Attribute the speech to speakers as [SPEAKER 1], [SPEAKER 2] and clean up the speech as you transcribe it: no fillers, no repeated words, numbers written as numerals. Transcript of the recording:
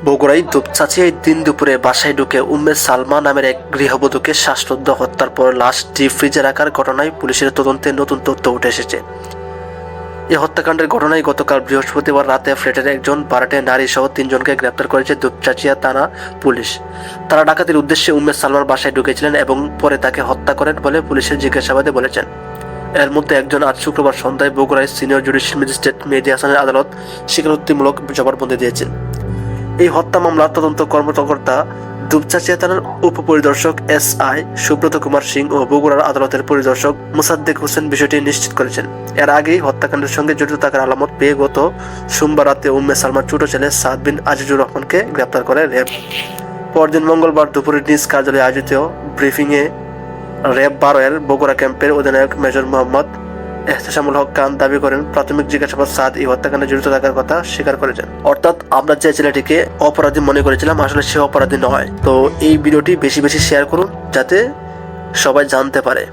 [SPEAKER 1] বগুড়ায় দুপচাঁচিয়ায় দিন দুপুরে বাসায় ঢুকে উম্মে সালমা নামের এক গৃহবধূকে শ্বাসরোধ হত্যার পর লাশ ডিপ ফ্রিজে রাখার ঘটনায় পুলিশের তদন্তে নতুন তথ্য উঠে এসেছে। এই হত্যাকাণ্ডের ঘটনায় গতকাল বৃহস্পতিবার রাতে ফ্ল্যাটের একজন ভাড়াটে নারী সহ 3 জনকে গ্রেপ্তার করেছে দুপচাঁচিয়া থানা পুলিশ। তারা ডাকাতির উদ্দেশ্যে উম্মে সালমার বাসায় ঢুকেছিলেন এবং পরে তাকে হত্যা করেন বলে পুলিশের জিজ্ঞাসাবাদে বলেছেন। এর মধ্যে একজন আজ শুক্রবার সন্ধ্যায় বগুড়ায় সিনিয়র জুডিশিয়াল ম্যাজিস্ট্রেট মেহেদী হাসানের আদালত স্বীকারোক্তিমূলক জবানবন্দি দিয়েছেন। এই হত্যা মামলার তদন্ত কর্মকর্তা দুপচাঁচিয়া থানার উপপরিদর্শক SI সুব্রত কুমার সিং ও বগুড়ার আদালতের পরিদর্শক মুসাদ্দেক হোসেন বিষয়টি নিশ্চিত করেছেন। এর আগেই হত্যাকাণ্ডের সঙ্গে জড়িত থাকার আলামত পেয়ে গত সোমবার রাতে উম্মে সালমার ছোট ছেলে সাদ বিন আজিজুর রহমানকে গ্রেপ্তার করে র্যাব। পরদিন মঙ্গলবার দুপুরে নিজ কার্যালয়ে আয়োজিত ব্রিফিংয়ে র্যাব 12 এর বগুড়া ক্যাম্পের অধিনায়ক মেজর মোহাম্মদ এহতেশামুল হক খান দাবি করেন, প্রাথমিক জিজ্ঞাসাবাদ সাদ এই হত্যাকাণ্ডে জড়িত থাকার কথা স্বীকার করেছেন। অর্থাৎ আমরা যে ছেলেটিকে অপরাধী মনে করেছিলাম আসলে সে অপরাধী নয়। তো এই ভিডিওটি বেশি বেশি শেয়ার করুন যাতে সবাই জানতে পারে।